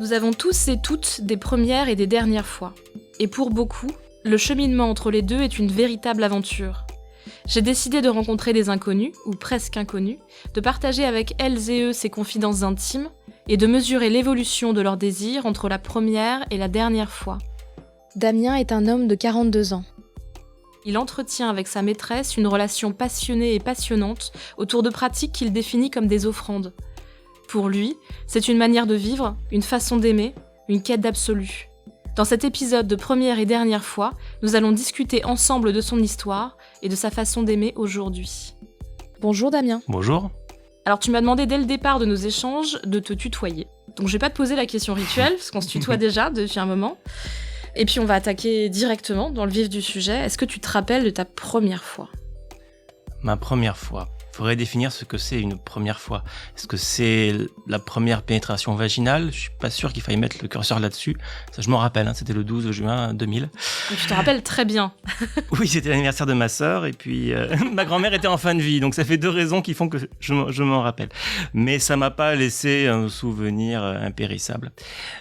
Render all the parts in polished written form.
Nous avons tous et toutes des premières et des dernières fois. Et pour beaucoup, le cheminement entre les deux est une véritable aventure. J'ai décidé de rencontrer des inconnus, ou presque inconnus, de partager avec elles et eux ces confidences intimes, et de mesurer l'évolution de leurs désirs entre la première et la dernière fois. Damien est un homme de 42 ans. Il entretient avec sa maîtresse une relation passionnée et passionnante autour de pratiques qu'il définit comme des offrandes. Pour lui, c'est une manière de vivre, une façon d'aimer, une quête d'absolu. Dans cet épisode de première et dernière fois, nous allons discuter ensemble de son histoire et de sa façon d'aimer aujourd'hui. Bonjour Damien. Bonjour. Alors tu m'as demandé dès le départ de nos échanges de te tutoyer. Donc je vais pas te poser la question rituelle, parce qu'on se tutoie déjà depuis un moment. Et puis on va attaquer directement dans le vif du sujet. Est-ce que tu te rappelles de ta première fois ? Ma première fois. Il faudrait définir ce que c'est une première fois. Est-ce que c'est la première pénétration vaginale ? Je suis pas sûr qu'il faille mettre le curseur là-dessus. Ça, je m'en rappelle, c'était le 12 juin 2000. Tu te rappelles très bien. Oui, c'était l'anniversaire de ma sœur et puis ma grand-mère était en fin de vie. Donc ça fait deux raisons qui font que je m'en rappelle. Mais ça m'a pas laissé un souvenir impérissable.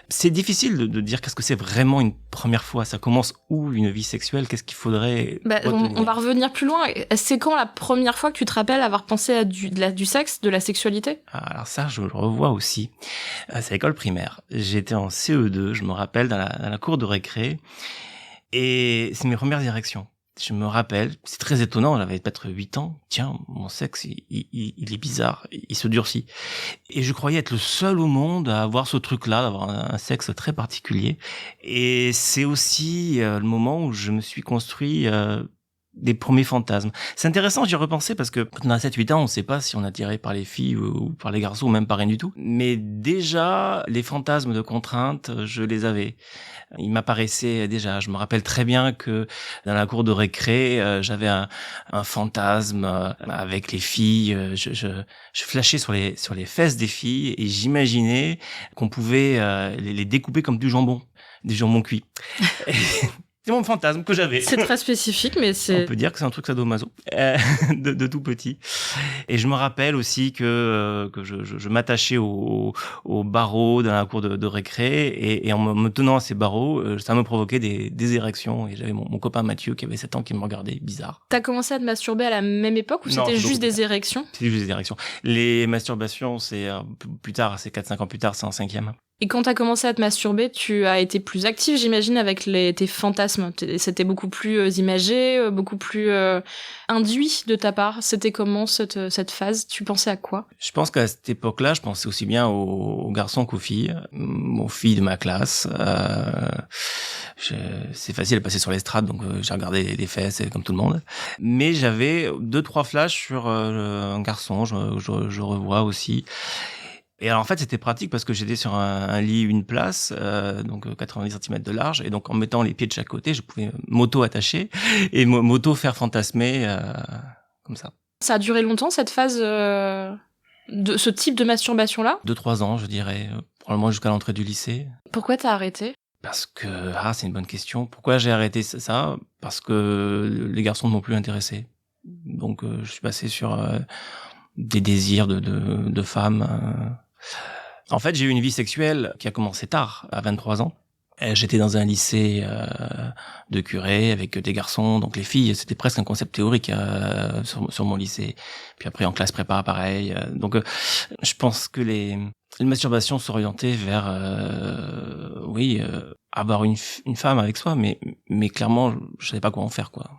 C'est difficile de dire qu'est-ce que c'est vraiment une première fois. Ça commence où une vie sexuelle ? Qu'est-ce qu'il faudrait on va revenir plus loin. C'est quand la première fois que tu te rappelles avoir pensé à du sexe, de la sexualité ? Alors ça, je le revois aussi. C'est à l'école primaire. J'étais en CE2, je me rappelle, dans la cour de récré. Et c'est mes premières érections. Je me rappelle, c'est très étonnant, j'avais peut-être 8 ans. Tiens, mon sexe, il est bizarre, il se durcit. Et je croyais être le seul au monde à avoir ce truc-là, d'avoir un sexe très particulier. Et c'est aussi le moment où je me suis construit des premiers fantasmes. C'est intéressant, j'y ai repensé parce que quand on a 7-8 ans, on ne sait pas si on est attiré par les filles ou par les garçons ou même par rien du tout. Mais déjà, les fantasmes de contrainte, je les avais. Ils m'apparaissaient déjà. Je me rappelle très bien que dans la cour de récré, j'avais un fantasme avec les filles. Je flashais sur les fesses des filles et j'imaginais qu'on pouvait les découper comme du jambon cuit. C'est mon fantasme que j'avais. C'est très spécifique, mais c'est... On peut dire que c'est un truc sadomaso, de tout petit. Et je me rappelle aussi que je m'attachais au barreau dans la cour de récré, et en me tenant à ces barreaux, ça me provoquait des érections. Et j'avais mon copain Mathieu qui avait 7 ans qui me regardait bizarre. T'as commencé à te masturber à la même époque ou c'était juste des érections ? C'était juste des érections. Les masturbations, c'est plus tard, c'est 4-5 ans plus tard, c'est en 5e. Et quand t'as commencé à te masturber, tu as été plus active, j'imagine, avec tes fantasmes. C'était beaucoup plus imagé, beaucoup plus induit de ta part. C'était comment cette phase ? Tu pensais à quoi ? Je pense qu'à cette époque-là, je pensais aussi bien aux garçons qu'aux filles de ma classe. C'est facile de passer sur l'estrade, donc j'ai regardé les fesses comme tout le monde. Mais j'avais 2-3 flashs sur un garçon, je revois aussi. Et alors en fait c'était pratique parce que j'étais sur un lit une place, donc 90 cm de large, et donc en mettant les pieds de chaque côté, je pouvais m'auto-attacher et m'auto-faire fantasmer comme ça. Ça a duré longtemps cette phase de ce type de masturbation-là ? 2-3 ans je dirais, probablement jusqu'à l'entrée du lycée. Pourquoi t'as arrêté ? Parce que, c'est une bonne question. Pourquoi j'ai arrêté ça ? Parce que les garçons ne m'ont plus intéressé. Donc je suis passé sur des désirs de femmes. En fait, j'ai eu une vie sexuelle qui a commencé tard, à 23 ans. J'étais dans un lycée de curé avec des garçons, donc les filles, c'était presque un concept théorique sur mon lycée. Puis après, en classe prépa, pareil. Donc, je pense que les masturbations s'orientaient vers, avoir une femme avec soi, mais clairement, je savais pas quoi en faire, quoi.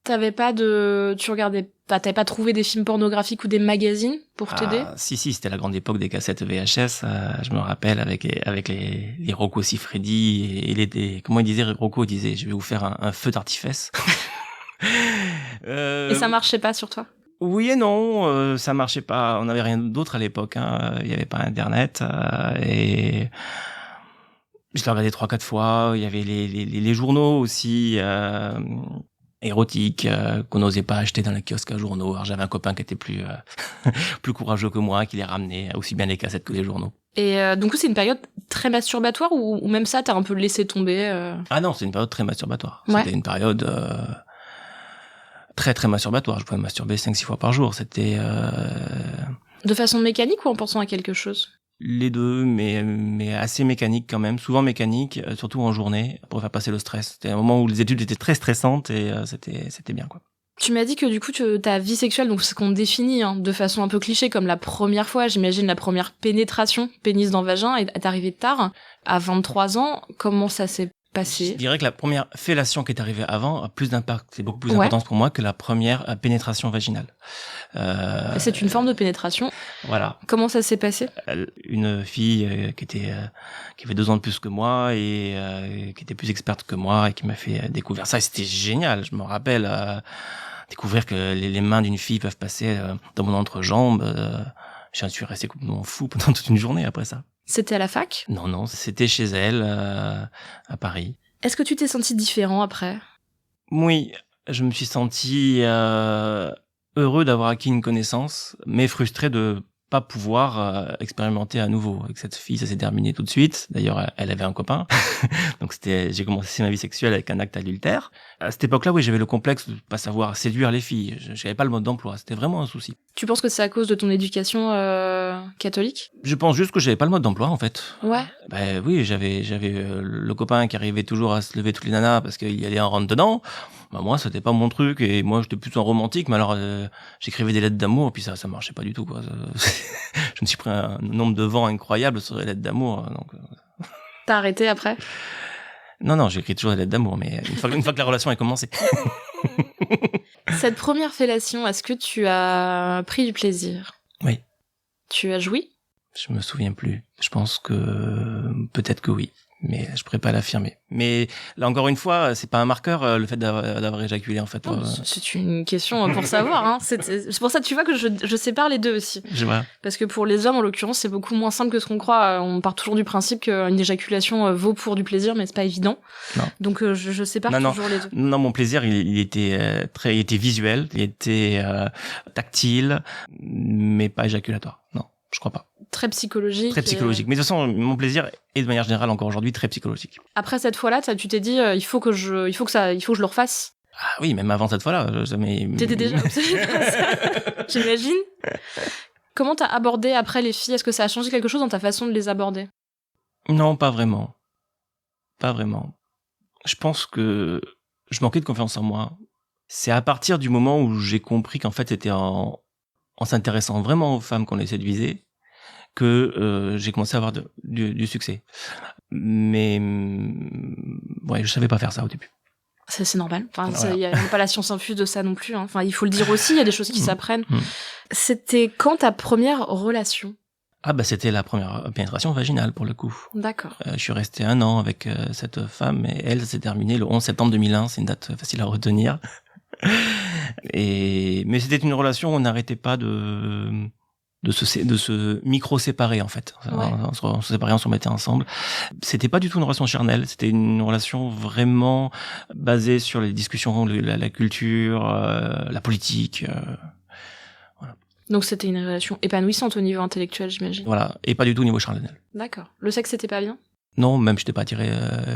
T'avais pas t'avais pas trouvé des films pornographiques ou des magazines pour t'aider ? Si, c'était la grande époque des cassettes VHS, je me rappelle, avec les Rocco Siffredi et comment il disait, Rocco disait, je vais vous faire un feu d'artifice. Et ça marchait pas sur toi ? Oui et non, ça marchait pas, on n'avait rien d'autre à l'époque, il y avait pas internet, et je l'ai regardé 3-4 fois, il y avait les journaux aussi, érotique qu'on n'osait pas acheter dans les kiosques à journaux. Alors j'avais un copain qui était plus courageux que moi, qui les ramenait aussi bien les cassettes que les journaux. Et donc c'est une période très masturbatoire ou même ça t'as un peu laissé tomber Ah non, c'est une période très masturbatoire. Ouais. C'était une période très très masturbatoire. Je pouvais masturber 5-6 fois par jour. C'était De façon mécanique ou en pensant à quelque chose ? Les deux, mais assez mécanique quand même, souvent mécanique, surtout en journée, pour faire passer le stress. C'était un moment où les études étaient très stressantes et c'était bien, quoi. Tu m'as dit que du coup, ta vie sexuelle, donc ce qu'on définit de façon un peu cliché comme la première fois, j'imagine la première pénétration, pénis dans le vagin, est arrivée tard, à 23 ans. Comment ça s'est passé? Je dirais que la première fellation qui est arrivée avant a plus d'impact, c'est beaucoup plus important pour moi que la première pénétration vaginale. C'est une forme de pénétration. Voilà. Comment ça s'est passé? Une fille qui avait 2 ans de plus que moi et qui était plus experte que moi et qui m'a fait découvrir ça. Et c'était génial. Je me rappelle découvrir que les mains d'une fille peuvent passer dans mon entrejambe. Je suis resté complètement fou pendant toute une journée après ça. C'était à la fac? Non, c'était chez elle, à Paris. Est-ce que tu t'es senti différent après? Oui, je me suis senti heureux d'avoir acquis une connaissance, mais frustré de pas pouvoir expérimenter à nouveau. Avec cette fille, ça s'est terminé tout de suite. D'ailleurs, elle avait un copain. Donc j'ai commencé ma vie sexuelle avec un acte adultère. À cette époque-là, oui, j'avais le complexe de pas savoir séduire les filles. J'avais pas le mode d'emploi. C'était vraiment un souci. Tu penses que c'est à cause de ton éducation catholique? Je pense juste que j'avais pas le mode d'emploi, en fait. Ouais. Oui, j'avais le copain qui arrivait toujours à se lever toutes les nanas parce qu'il y allait en rentre dedans. Moi, c'était pas mon truc et moi, j'étais plutôt un romantique. Mais alors, j'écrivais des lettres d'amour et puis ça marchait pas du tout, quoi. Je me suis pris un nombre de vents incroyable sur les lettres d'amour. Donc. T'as arrêté après? Non, j'écris toujours des lettres d'amour, mais une fois que la relation a commencé. Cette première fellation, est-ce que tu as pris du plaisir? Oui. Tu as joui? Je me souviens plus. Je pense que peut-être que oui, mais je pourrais pas l'affirmer. Mais là encore une fois, c'est pas un marqueur le fait d'avoir éjaculé en fait. Non, c'est une question pour savoir. Hein. C'est pour ça tu vois que je sépare les deux aussi. Je vois. Parce que pour les hommes en l'occurrence, c'est beaucoup moins simple que ce qu'on croit. On part toujours du principe qu'une éjaculation vaut pour du plaisir, mais c'est pas évident. Non. Donc je sépare toujours les deux. Non, mon plaisir il était il était visuel, il était tactile, mais pas éjaculatoire. Non, je crois pas. Très psychologique. Très psychologique. Mais de toute façon, mon plaisir est de manière générale encore aujourd'hui très psychologique. Après cette fois-là, tu t'es dit il faut que je le refasse. Ah oui, même avant cette fois-là, T'étais déjà obsédé par ça, j'imagine. Comment t'as abordé après les filles? Est-ce que ça a changé quelque chose dans ta façon de les aborder? Non, pas vraiment. Pas vraiment. Je pense que je manquais de confiance en moi. C'est à partir du moment où j'ai compris qu'en fait c'était en s'intéressant vraiment aux femmes qu'on essaie de viser que j'ai commencé à avoir du succès. Mais ouais, je savais pas faire ça au début. C'est normal. Enfin, Voilà. y a pas la science infuse de ça non plus. Hein. Enfin, il faut le dire aussi. Il y a des choses qui s'apprennent. C'était quand ta première relation? Ah c'était la première pénétration vaginale pour le coup. D'accord. Je suis resté 1 an avec cette femme et elle, ça s'est terminé le 11 septembre 2001. C'est une date facile à retenir. Mais c'était une relation où on n'arrêtait pas de se micro-séparer en fait. Ouais. On se séparait, on se remettait ensemble. C'était pas du tout une relation charnelle, c'était une relation vraiment basée sur les discussions, la culture, la politique. Voilà. Donc c'était une relation épanouissante au niveau intellectuel, j'imagine. Voilà, et pas du tout au niveau charnel. D'accord. Le sexe, c'était pas bien? Non, même je n'étais pas attiré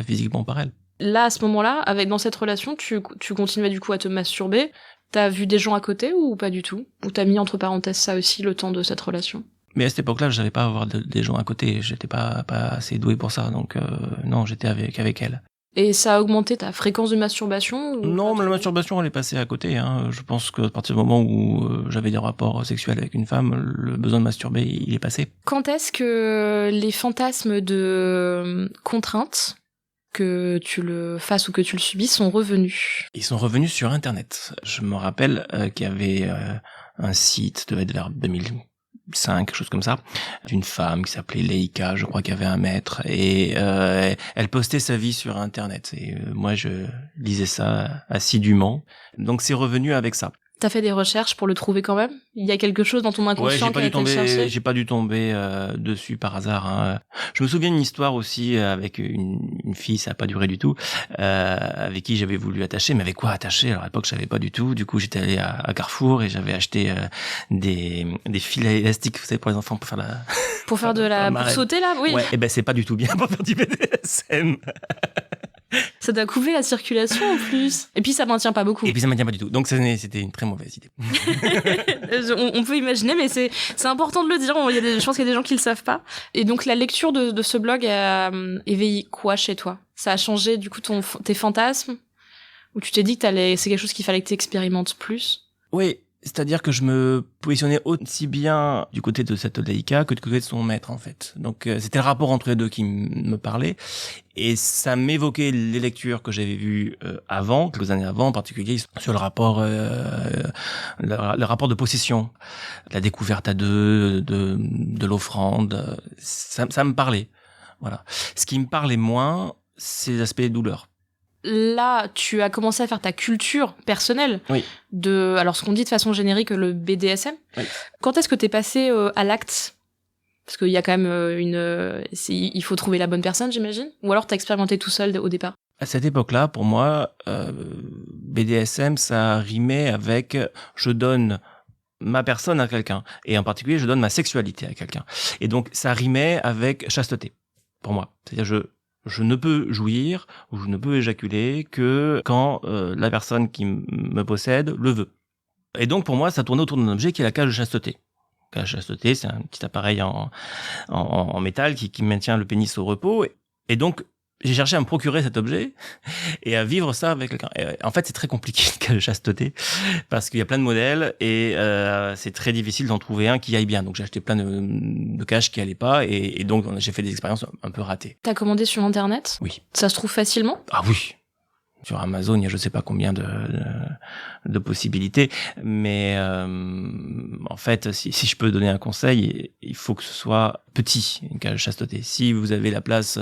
physiquement par elle. Là, à ce moment-là, dans cette relation, tu continuais du coup à te masturber. T'as vu des gens à côté ou pas du tout? Ou t'as mis entre parenthèses ça aussi le temps de cette relation? Mais à cette époque-là, je savais pas avoir des gens à côté. J'étais pas assez doué pour ça, donc non, j'étais avec elle. Et ça a augmenté ta fréquence de masturbation? Non, mais la masturbation, elle est passée à côté. Hein. Je pense qu'à partir du moment où j'avais des rapports sexuels avec une femme, le besoin de masturber, il est passé. Quand est-ce que les fantasmes de contrainte, que tu le fasses ou que tu le subisses, sont revenus? Ils sont revenus sur Internet. Je me rappelle qu'il y avait un site, devait être vers 2005, quelque chose comme ça, d'une femme qui s'appelait Leica, je crois qu'il y avait un maître, et elle postait sa vie sur Internet. Et moi, je lisais ça assidûment. Donc c'est revenu avec ça. T'as fait des recherches pour le trouver quand même? Il y a quelque chose dans ton inconscient qui a été cherché? J'ai pas dû tomber dessus par hasard. Hein. Je me souviens d'une histoire aussi avec une fille, ça a pas duré du tout, avec qui j'avais voulu attacher, mais avec quoi attacher? Alors à l'époque, je savais pas du tout. Du coup, j'étais allé à Carrefour et j'avais acheté des fils élastiques, vous savez, pour les enfants, pour faire la... Pour sauter là? Oui. Ouais, et c'est pas du tout bien pour faire du BDSM. Ça doit couver la circulation en plus. Et puis ça maintient pas beaucoup. Et puis ça maintient pas du tout. Donc c'était une très mauvaise idée. On peut imaginer, mais c'est important de le dire. Je pense qu'il y a des gens qui le savent pas. Et donc la lecture de ce blog a éveillé quoi chez toi? Ça a changé du coup tes fantasmes? Ou tu t'es dit que c'est quelque chose qu'il fallait que tu expérimentes plus? Oui. C'est-à-dire que je me positionnais aussi bien du côté de cette laïka que du côté de son maître, en fait. Donc, c'était le rapport entre les deux qui me parlait. Et ça m'évoquait les lectures que j'avais vues avant, quelques années avant, en particulier sur le rapport de possession, la découverte à deux, de l'offrande. Ça me parlait. Voilà. Ce qui me parlait moins, c'est l'aspect douleur. Là, tu as commencé à faire ta culture personnelle alors ce qu'on dit de façon générique, le BDSM. Oui. Quand est-ce que t'es passé à l'acte? Parce qu'il y a quand même il faut trouver la bonne personne, j'imagine. Ou alors t'as expérimenté tout seul au départ? À cette époque-là, pour moi, BDSM, ça rimait avec je donne ma personne à quelqu'un. Et en particulier, je donne ma sexualité à quelqu'un. Et donc, ça rimait avec chasteté, pour moi. C'est-à-dire, je ne peux jouir ou je ne peux éjaculer que quand la personne qui me possède le veut. Et donc pour moi, ça tournait autour d'un objet qui est la cage de chasteté. La cage de chasteté, c'est un petit appareil en métal qui maintient le pénis au repos. Et donc j'ai cherché à me procurer cet objet et à vivre ça avec quelqu'un. Et en fait, c'est très compliqué le cage de chasteté parce qu'il y a plein de modèles et c'est très difficile d'en trouver un qui aille bien. Donc j'ai acheté plein de cages qui allaient pas et donc j'ai fait des expériences un peu ratées. T'as commandé sur Internet? Oui. Ça se trouve facilement? Ah oui. Sur Amazon, il y a je sais pas combien de possibilités, mais en fait, si je peux donner un conseil, il faut que ce soit petit, une cage de chasteté. Si vous avez la place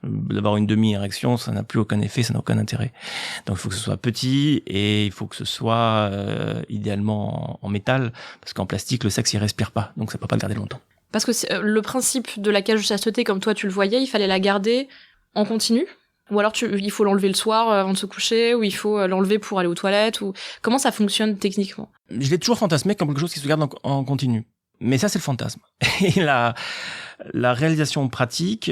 d'avoir une demi-érection, ça n'a plus aucun effet, ça n'a aucun intérêt. Donc il faut que ce soit petit et il faut que ce soit idéalement en métal, parce qu'en plastique, le sexe il respire pas, donc ça peut pas le garder longtemps. Parce que le principe de la cage de chasteté, comme toi tu le voyais, il fallait la garder en continu? Ou alors il faut l'enlever le soir avant de se coucher, ou il faut l'enlever pour aller aux toilettes, ou comment ça fonctionne techniquement? Je l'ai toujours fantasmé comme quelque chose qui se garde en continu. Mais ça, c'est le fantasme. Et la réalisation pratique,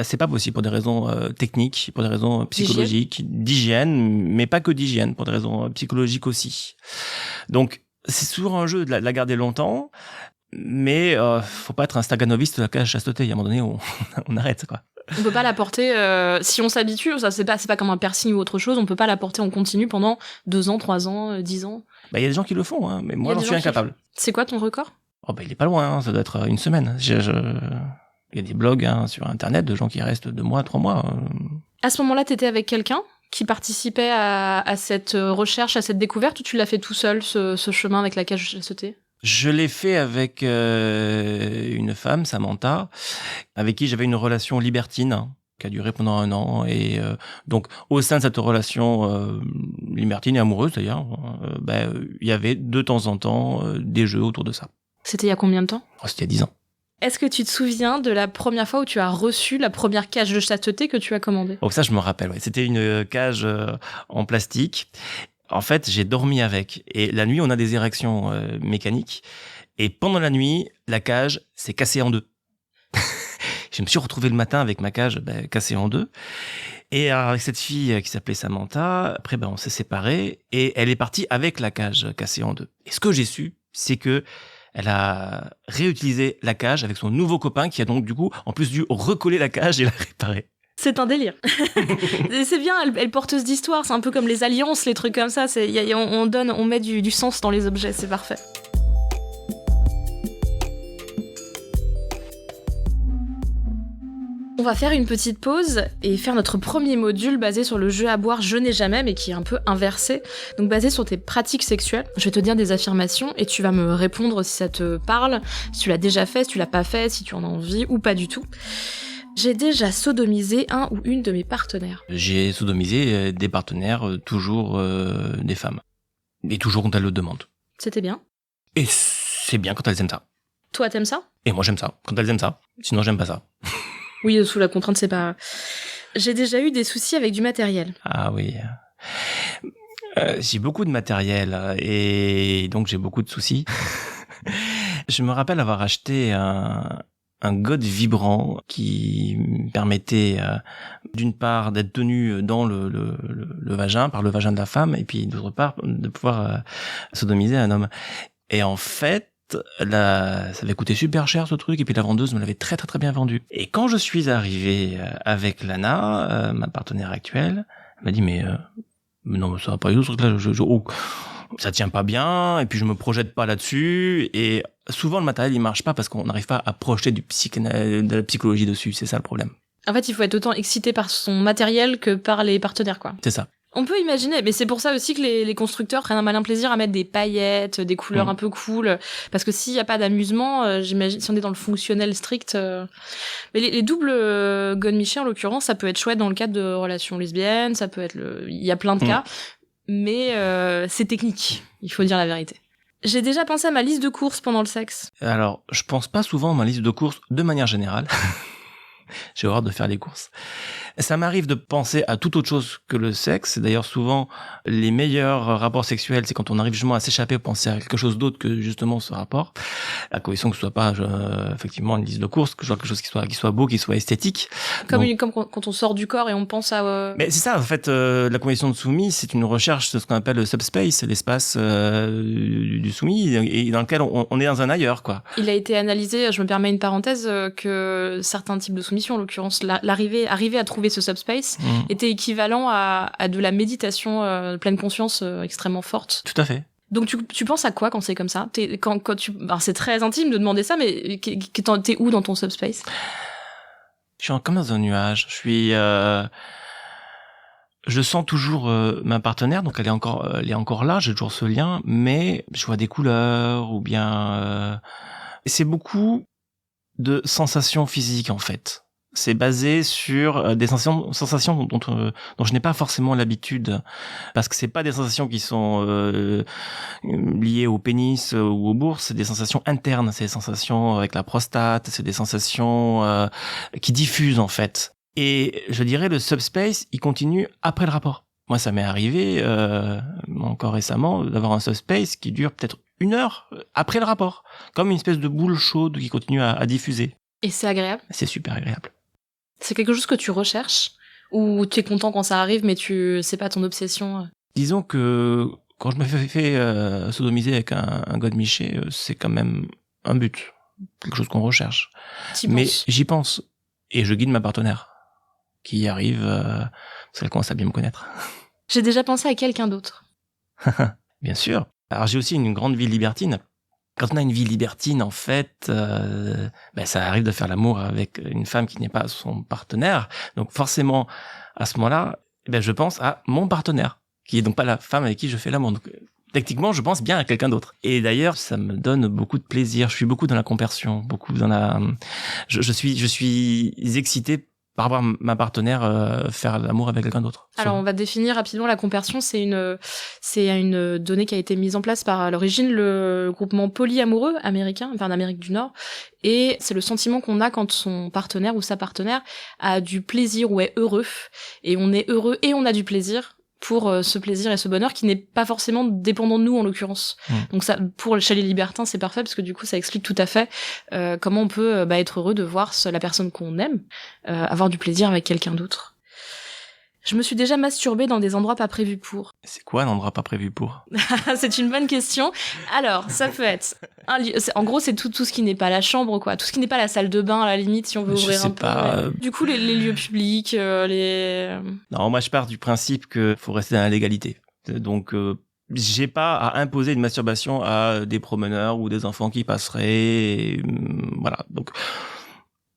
c'est pas possible pour des raisons techniques, pour des raisons psychologiques, d'hygiène, mais pas que d'hygiène, pour des raisons psychologiques aussi. Donc, c'est toujours un jeu de la garder longtemps, mais faut pas être un staganoviste de la cage chasteté. Il y a un moment donné, on arrête, quoi. On peut pas la porter, si on s'habitue, ça c'est pas comme un piercing ou autre chose, on peut pas la porter en continu pendant 2 ans, 3 ans, 10 ans. Il y a des gens qui le font, hein, mais moi j'en suis incapable. C'est quoi ton record? Il est pas loin, hein, ça doit être une semaine. Il y a des blogs sur Internet de gens qui restent 2 mois, 3 mois. À ce moment-là, t'étais avec quelqu'un qui participait à cette recherche, à cette découverte, ou tu l'as fait tout seul, ce chemin avec la cage de chasteté? Je l'ai fait avec une femme, Samantha, avec qui j'avais une relation libertine qui a duré pendant 1 an. Et donc, au sein de cette relation libertine et amoureuse, d'ailleurs, il y avait de temps en temps des jeux autour de ça. C'était il y a combien de temps? C'était il y a 10 ans. Est-ce que tu te souviens de la première fois où tu as reçu la première cage de chasteté que tu as commandée? Ça, je me rappelle, ouais. C'était une cage en plastique. En fait, j'ai dormi avec. Et la nuit, on a des érections mécaniques. Et pendant la nuit, la cage s'est cassée en 2. Je me suis retrouvé le matin avec ma cage cassée en 2. Et avec cette fille qui s'appelait Samantha, après, on s'est séparés. Et elle est partie avec la cage cassée en 2. Et ce que j'ai su, c'est que elle a réutilisé la cage avec son nouveau copain qui a donc, du coup, en plus dû recoller la cage et la réparer. C'est un délire. C'est bien, elle porteuse d'histoire. C'est un peu comme les alliances, les trucs comme ça. On met du sens dans les objets, c'est parfait. On va faire une petite pause et faire notre premier module basé sur le jeu à boire Je n'ai jamais, mais qui est un peu inversé. Donc basé sur tes pratiques sexuelles. Je vais te dire des affirmations et tu vas me répondre si ça te parle, si tu l'as déjà fait, si tu l'as pas fait, si tu en as envie ou pas du tout. J'ai déjà sodomisé un ou une de mes partenaires. J'ai sodomisé des partenaires, toujours des femmes. Et toujours quand elles le demandent. C'était bien. Et c'est bien quand elles aiment ça. Toi, t'aimes ça? Et moi, j'aime ça. Quand elles aiment ça. Sinon, j'aime pas ça. Oui, sous la contrainte, c'est pas... J'ai déjà eu des soucis avec du matériel. Ah oui. J'ai beaucoup de matériel et donc j'ai beaucoup de soucis. Je me rappelle avoir acheté un god vibrant qui me permettait d'une part d'être tenu dans le vagin, par le vagin de la femme, et puis d'autre part de pouvoir sodomiser un homme. Et en fait, ça avait coûté super cher ce truc, et puis la vendeuse me l'avait très très très bien vendu. Et quand je suis arrivé avec Lana, ma partenaire actuelle, elle m'a dit mais non, ça va pas du tout ce truc-là, ça tient pas bien, et puis je me projette pas là-dessus, et souvent le matériel il marche pas parce qu'on n'arrive pas à projeter de la psychologie dessus, c'est ça le problème. En fait, il faut être autant excité par son matériel que par les partenaires, quoi. C'est ça. On peut imaginer, mais c'est pour ça aussi que les constructeurs prennent un malin plaisir à mettre des paillettes, des couleurs un peu cool, parce que s'il y a pas d'amusement, j'imagine, si on est dans le fonctionnel strict, mais les doubles godemichés en l'occurrence, ça peut être chouette dans le cadre de relations lesbiennes, ça peut être il y a plein de cas, mais c'est technique, il faut dire la vérité. J'ai déjà pensé à ma liste de courses pendant le sexe. Alors, je pense pas souvent à ma liste de courses de manière générale. J'ai horreur de faire les courses. Ça m'arrive de penser à toute autre chose que le sexe. D'ailleurs, souvent, les meilleurs rapports sexuels, c'est quand on arrive justement à s'échapper, penser à quelque chose d'autre que justement ce rapport. À condition que ce soit pas effectivement une liste de courses, que ce soit quelque chose qui soit beau, qui soit esthétique. Comme quand on sort du corps et on pense à... Mais c'est ça, en fait, la condition de soumis, c'est une recherche de ce qu'on appelle le subspace, l'espace du soumis, et dans lequel on est dans un ailleurs, quoi. Il a été analysé, je me permets une parenthèse, que certains types de soumission, en l'occurrence, arriver à trouver ce subspace était équivalent à de la méditation pleine conscience extrêmement forte. Tout à fait. Donc tu penses à quoi quand c'est comme ça? Alors c'est très intime de demander ça, mais t'es où dans ton subspace? Je suis comme dans un nuage. Je sens toujours ma partenaire, donc elle est encore là, j'ai toujours ce lien, mais je vois des couleurs ou bien c'est beaucoup de sensations physiques en fait. C'est basé sur des sensations dont je n'ai pas forcément l'habitude, parce que c'est pas des sensations qui sont liées au pénis ou aux bourses, c'est des sensations internes, c'est des sensations avec la prostate, c'est des sensations qui diffusent en fait. Et je dirais le subspace, il continue après le rapport. Moi, ça m'est arrivé encore récemment d'avoir un subspace qui dure peut-être 1 heure après le rapport, comme une espèce de boule chaude qui continue à diffuser. Et c'est agréable? C'est super agréable. C'est quelque chose que tu recherches? Ou tu es content quand ça arrive, mais c'est pas ton obsession? Disons que quand je me fais sodomiser avec un godemiché, c'est quand même un but, quelque chose qu'on recherche. Mais j'y pense, et je guide ma partenaire, qui y arrive, parce qu'elle commence à bien me connaître. J'ai déjà pensé à quelqu'un d'autre. Bien sûr. Alors j'ai aussi une grande vie libertine. Quand on a une vie libertine, en fait, ça arrive de faire l'amour avec une femme qui n'est pas son partenaire. Donc forcément, à ce moment-là, je pense à mon partenaire, qui est donc pas la femme avec qui je fais l'amour. Donc techniquement, je pense bien à quelqu'un d'autre. Et d'ailleurs, ça me donne beaucoup de plaisir. Je suis beaucoup dans la compersion, beaucoup dans la... Je suis excité par voir ma partenaire faire l'amour avec quelqu'un d'autre. Alors, on va définir rapidement la compersion. C'est une donnée qui a été mise en place par, à l'origine, le groupement polyamoureux américain, enfin d'Amérique du Nord. Et c'est le sentiment qu'on a quand son partenaire ou sa partenaire a du plaisir ou est heureux. Et on est heureux et on a du plaisir pour ce plaisir et ce bonheur qui n'est pas forcément dépendant de nous en l'occurrence. Donc ça, chez les libertins, c'est parfait parce que du coup ça explique tout à fait comment on peut être heureux de voir la personne qu'on aime avoir du plaisir avec quelqu'un d'autre. Je me suis déjà masturbée dans des endroits pas prévus pour. C'est quoi un endroit pas prévu pour? C'est une bonne question. Alors, ça peut être un lieu. En gros, c'est tout ce qui n'est pas la chambre, quoi. Tout ce qui n'est pas la salle de bain, à la limite, si on veut ouvrir un peu. Ouais. Du coup, les lieux publics, Non, moi, je pars du principe que faut rester dans la légalité. Donc, j'ai pas à imposer une masturbation à des promeneurs ou des enfants qui passeraient. Voilà. Donc,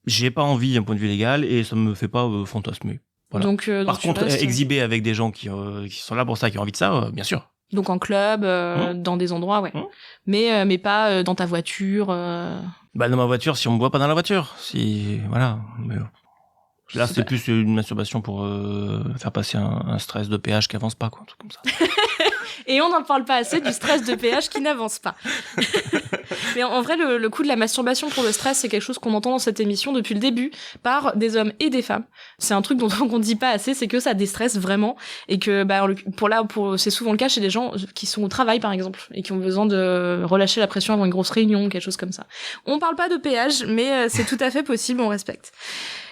j'ai pas envie d'un point de vue légal et ça me fait pas fantasmer. Voilà. Donc, par contre, exhiber avec des gens qui sont là pour ça, qui ont envie de ça, bien sûr. Donc en club, dans des endroits, ouais. Mais pas dans ta voiture. Dans ma voiture, si on me voit pas dans la voiture, voilà. Mais, là, c'est plus une masturbation pour faire passer un stress de péage qui avance pas, quoi, un truc comme ça. Et on n'en parle pas assez du stress de péage qui n'avance pas. Mais en vrai, le coup de la masturbation pour le stress, c'est quelque chose qu'on entend dans cette émission depuis le début par des hommes et des femmes. C'est un truc dont on ne dit pas assez, c'est que ça déstresse vraiment et que c'est souvent le cas chez des gens qui sont au travail par exemple et qui ont besoin de relâcher la pression avant une grosse réunion, quelque chose comme ça. On parle pas de péage, mais c'est tout à fait possible, on respecte.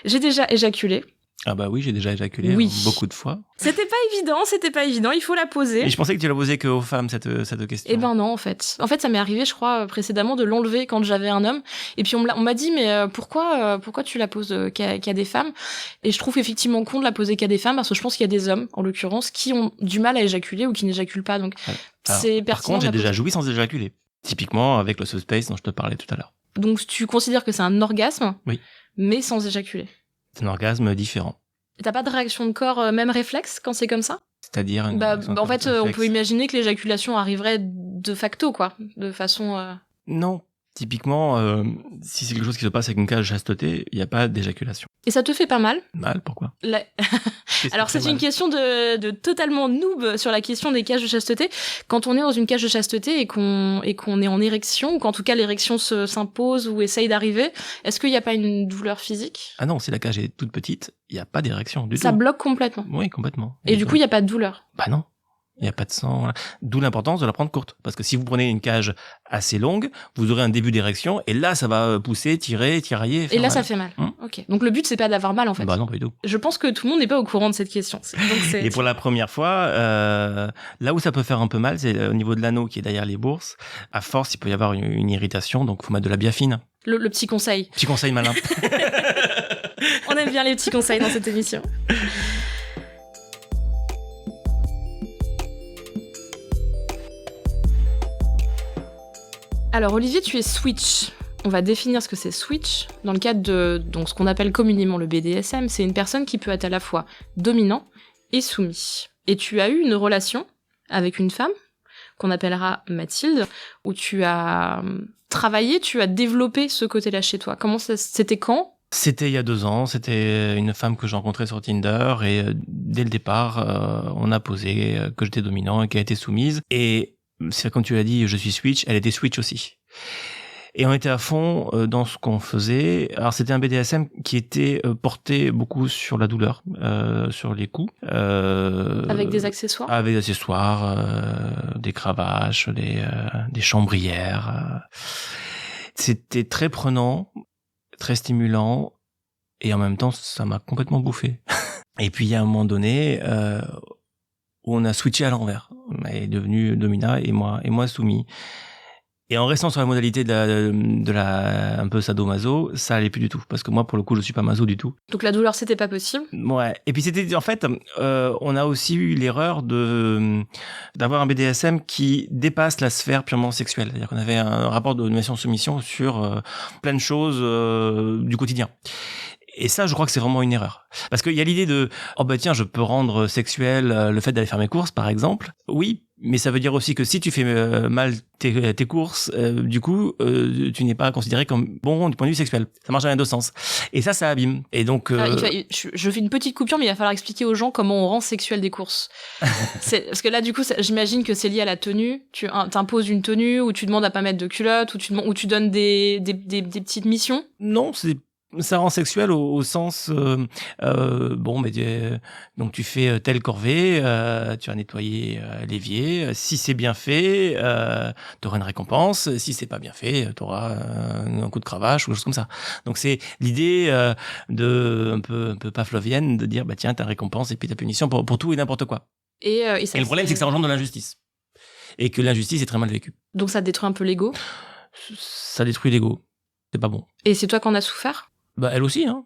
J'ai déjà éjaculé. Ah bah oui, j'ai déjà éjaculé beaucoup de fois. C'était pas évident, il faut la poser. Et je pensais que tu la posais qu'aux femmes, cette question. Eh ben non, en fait. En fait, ça m'est arrivé, je crois, précédemment, de l'enlever quand j'avais un homme. Et puis on m'a dit, mais pourquoi tu la poses qu'à des femmes? Et je trouve effectivement con de la poser qu'à des femmes, parce que je pense qu'il y a des hommes, en l'occurrence, qui ont du mal à éjaculer ou qui n'éjaculent pas. Donc c'est pertinent. Par contre, j'ai déjà joui sans éjaculer. Typiquement avec le subspace dont je te parlais tout à l'heure. Donc tu considères que c'est un orgasme, oui, mais sans éjaculer. C'est un orgasme différent. Et t'as pas de réaction de corps, même réflexe, quand c'est comme ça? C'est-à-dire en fait, on peut imaginer que l'éjaculation arriverait de facto, quoi, de façon... Non, typiquement, si c'est quelque chose qui se passe avec une cage de chasteté, il n'y a pas d'éjaculation. Et ça te fait pas mal? Mal, pourquoi? Alors c'est une question de totalement noob sur la question des cages de chasteté. Quand on est dans une cage de chasteté et qu'on est en érection, ou qu'en tout cas l'érection s'impose ou essaye d'arriver, est-ce qu'il n'y a pas une douleur physique? Ah non, si la cage est toute petite, il n'y a pas d'érection du tout. Ça bloque complètement? Oui, complètement. Et du coup, il n'y a pas de douleur? Bah non. Il n'y a pas de sang. Voilà. D'où l'importance de la prendre courte. Parce que si vous prenez une cage assez longue, vous aurez un début d'érection et là, ça va pousser, tirer, tirailler. Et là, ça fait mal. Ok. Donc le but, c'est pas d'avoir mal, en fait. Bah non, pas du tout. Je pense que tout le monde n'est pas au courant de cette question. Et pour la première fois, là où ça peut faire un peu mal, c'est au niveau de l'anneau qui est derrière les bourses. À force, il peut y avoir une irritation, donc il faut mettre de la biafine. Le petit conseil. Petit conseil malin. On aime bien les petits conseils dans cette émission. Alors Olivier, tu es switch. On va définir ce que c'est switch. Dans le cadre de ce qu'on appelle communément le BDSM, c'est une personne qui peut être à la fois dominant et soumis. Et tu as eu une relation avec une femme qu'on appellera Mathilde, où tu as travaillé, tu as développé ce côté-là chez toi. C'était quand ? C'était il y a 2 ans, c'était une femme que j'ai rencontrée sur Tinder et dès le départ, on a posé que j'étais dominant et qu'elle était soumise. Et c'est comme tu l'as dit, je suis switch, elle était switch aussi. Et on était à fond dans ce qu'on faisait. Alors c'était un BDSM qui était porté beaucoup sur la douleur, sur les coups. Avec des accessoires ? Avec des accessoires, des cravaches, des chambrières. C'était très prenant, très stimulant, et en même temps, ça m'a complètement bouffé. Et puis il y a un moment donné où on a switché à l'envers. Elle est devenue domina et moi soumis. Et en restant sur la modalité de la un peu sadomaso, ça allait plus du tout. Parce que moi, pour le coup, je suis pas maso du tout. Donc la douleur, c'était pas possible. Ouais. Et puis c'était, en fait, on a aussi eu l'erreur d'avoir un BDSM qui dépasse la sphère purement sexuelle. C'est-à-dire qu'on avait un rapport de domination-soumission sur plein de choses du quotidien. Et ça, je crois que c'est vraiment une erreur. Parce qu'il y a l'idée de « Oh bah tiens, je peux rendre sexuel le fait d'aller faire mes courses, par exemple. » Oui, mais ça veut dire aussi que si tu fais mal tes courses, du coup, tu n'es pas considéré comme bon du point de vue sexuel. Ça marche dans les 2 sens. Et ça abîme. Et donc... je fais une petite coupure, mais il va falloir expliquer aux gens comment on rend sexuel des courses. Parce que là, du coup, j'imagine que c'est lié à la tenue. Tu t'imposes une tenue, ou tu demandes à pas mettre de culotte, ou tu donnes des petites missions. Non, ça rend sexuel au sens donc tu fais telle corvée, tu as nettoyé l'évier, si c'est bien fait, tu auras une récompense, si c'est pas bien fait, tu auras un coup de cravache ou quelque chose comme ça. Donc c'est l'idée de un peu pavlovienne de dire bah tiens, ta récompense et puis ta punition pour tout et n'importe quoi. Et le problème c'est que ça engendre de l'injustice et que l'injustice est très mal vécue. Donc ça détruit un peu l'ego. Ça détruit l'ego. C'est pas bon. Et c'est toi qui en as souffert? Bah, elle aussi, hein.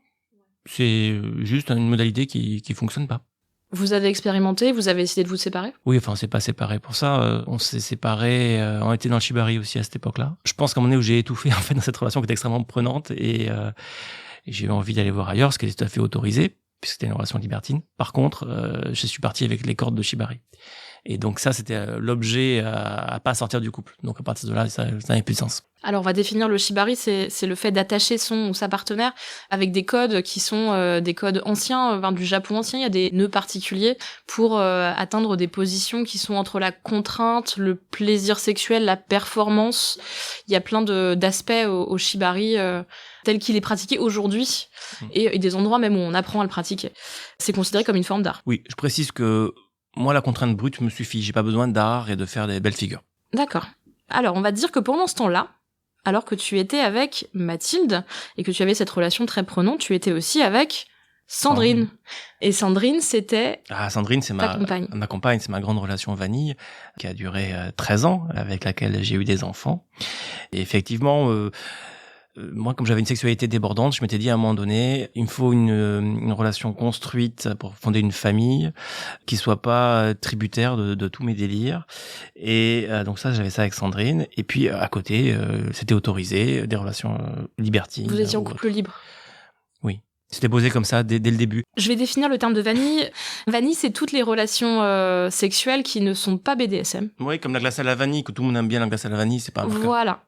C'est juste une modalité qui fonctionne pas. Vous avez expérimenté, vous avez essayé de vous séparer? Oui, enfin, on s'est pas séparés pour ça. On s'est séparés, on était dans le shibari aussi à cette époque-là. Je pense qu'à un moment donné où j'ai étouffé, en fait, dans cette relation qui était extrêmement prenante et j'ai eu envie d'aller voir ailleurs, ce qui était tout à fait autorisé, puisque c'était une relation libertine. Par contre, je suis parti avec les cordes de shibari. Et donc ça, c'était l'objet à pas sortir du couple. Donc à partir de là, ça n'avait plus de sens. Alors, on va définir le shibari, c'est le fait d'attacher son ou sa partenaire avec des codes qui sont des codes anciens, du Japon ancien. Il y a des nœuds particuliers pour atteindre des positions qui sont entre la contrainte, le plaisir sexuel, la performance. Il y a plein d'aspects au shibari tel qu'il est pratiqué aujourd'hui et des endroits même où on apprend à le pratiquer. C'est considéré comme une forme d'art. Oui, je précise que moi, la contrainte brute me suffit. J'ai pas besoin d'art et de faire des belles figures. D'accord. Alors, on va dire que pendant ce temps-là, alors que tu étais avec Mathilde et que tu avais cette relation très prenante, tu étais aussi avec Sandrine. Et Sandrine, c'était Sandrine, c'est ta compagne. Ma compagne, c'est ma grande relation vanille qui a duré 13 ans, avec laquelle j'ai eu des enfants. Et effectivement, moi, comme j'avais une sexualité débordante, je m'étais dit à un moment donné, il me faut une relation construite pour fonder une famille qui soit pas tributaire de tous mes délires. Et donc ça, j'avais ça avec Sandrine. Et puis à côté, c'était autorisé, des relations libertines. Vous étiez en couple libre. Oui. C'était posé comme ça dès le début. Je vais définir le terme de vanille. Vanille, c'est toutes les relations sexuelles qui ne sont pas BDSM. Oui, comme la glace à la vanille, que tout le monde aime bien la glace à la vanille, c'est pas un truc. Voilà,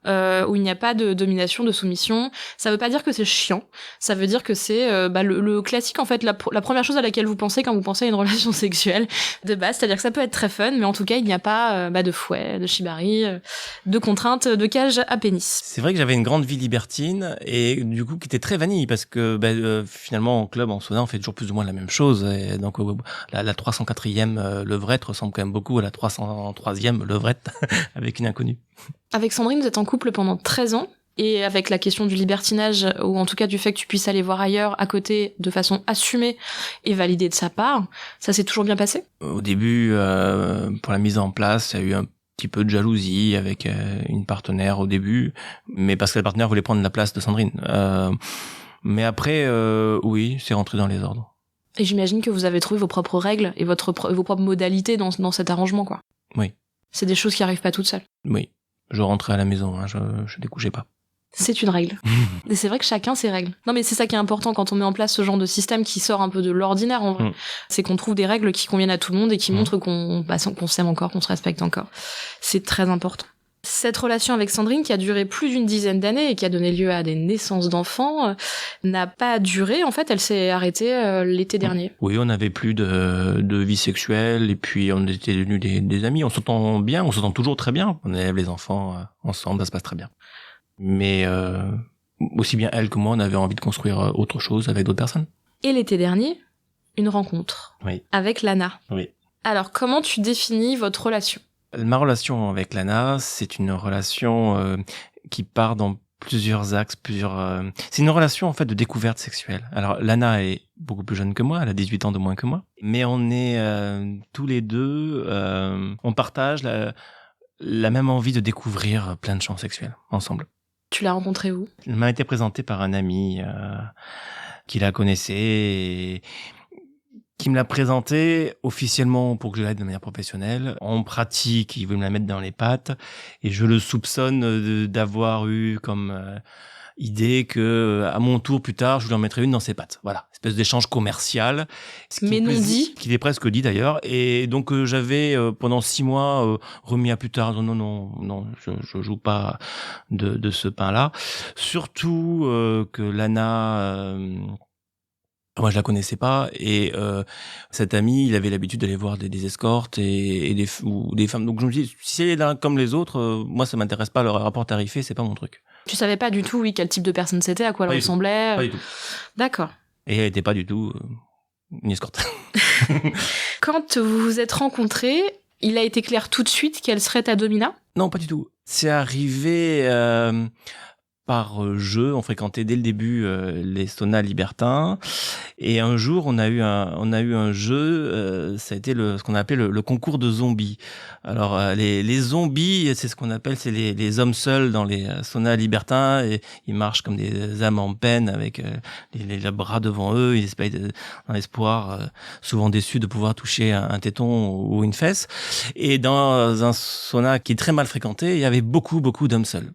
où il n'y a pas de domination, de soumission. Ça veut pas dire que c'est chiant. Ça veut dire que c'est le classique, en fait, la première chose à laquelle vous pensez quand vous pensez à une relation sexuelle de base. C'est-à-dire que ça peut être très fun, mais en tout cas, il n'y a pas de fouet, de shibari, de contraintes, de cage à pénis. C'est vrai que j'avais une grande vie libertine et du coup qui était très vanille parce que finalement, en club, en sauna, on fait toujours plus ou moins la même chose. Et donc, la 304e levrette ressemble quand même beaucoup à la 303e levrette avec une inconnue. Avec Sandrine, vous êtes en couple pendant 13 ans. Et avec la question du libertinage, ou en tout cas du fait que tu puisses aller voir ailleurs à côté de façon assumée et validée de sa part, ça s'est toujours bien passé ? Au début, pour la mise en place, il y a eu un petit peu de jalousie avec une partenaire au début, mais parce que la partenaire voulait prendre la place de Sandrine. Mais après, oui, c'est rentré dans les ordres. Et j'imagine que vous avez trouvé vos propres règles et vos propres modalités dans cet arrangement, quoi. Oui. C'est des choses qui arrivent pas toutes seules. Oui. Je rentrais à la maison, je découchais pas. C'est une règle. Et c'est vrai que chacun ses règles. Non, mais c'est ça qui est important quand on met en place ce genre de système qui sort un peu de l'ordinaire, en vrai. C'est qu'on trouve des règles qui conviennent à tout le monde et qui montrent qu'on s'aime encore, qu'on se respecte encore. C'est très important. Cette relation avec Sandrine, qui a duré plus d'une dizaine d'années et qui a donné lieu à des naissances d'enfants, n'a pas duré. En fait, elle s'est arrêtée l'été dernier. Oui, on n'avait plus de vie sexuelle et puis on était devenus des amis. On s'entend bien, on s'entend toujours très bien. On élève les enfants ensemble, ça se passe très bien. Mais aussi bien elle que moi, on avait envie de construire autre chose avec d'autres personnes. Et l'été dernier, une rencontre avec Lana. Oui. Alors, comment tu définis votre relation ? Ma relation avec Lana, c'est une relation qui part dans plusieurs axes, c'est une relation en fait de découverte sexuelle. Alors Lana est beaucoup plus jeune que moi, elle a 18 ans de moins que moi, mais on est tous les deux, on partage la même envie de découvrir plein de champs sexuels ensemble. Tu l'as rencontrée où ? Elle m'a été présentée par un ami qui la connaissait et qui me l'a présenté officiellement pour que je l'aide de manière professionnelle. En pratique, il veut me la mettre dans les pattes et je le soupçonne d'avoir eu comme idée que à mon tour plus tard, je lui en mettrai une dans ses pattes. Voilà, espèce d'échange commercial. Mais non dit. Qu'il est presque dit d'ailleurs. Et donc j'avais pendant 6 mois remis à plus tard. Non, je joue pas de ce pain-là. Surtout que Lana. Moi, je la connaissais pas et cet ami, il avait l'habitude d'aller voir des escortes et des femmes. Donc je me dis, si elle est là comme les autres, moi ça m'intéresse pas. Le rapport tarifé, c'est pas mon truc. Tu savais pas du tout, quel type de personne c'était, à quoi elle ressemblait. Pas du tout. D'accord. Et elle était pas du tout une escorte. Quand vous vous êtes rencontrés, il a été clair tout de suite qu'elle serait ta domina ? Non, pas du tout. C'est arrivé par jeu, on fréquentait dès le début les saunas libertins et un jour on a eu un jeu, ça a été ce qu'on appelait le concours de zombies. Alors les zombies, c'est ce qu'on appelle, c'est les hommes seuls dans les saunas libertins et ils marchent comme des âmes en peine avec les bras devant eux, ils espèrent dans l'espoir souvent déçus de pouvoir toucher un téton ou une fesse. Et dans un sauna qui est très mal fréquenté, il y avait beaucoup d'hommes seuls.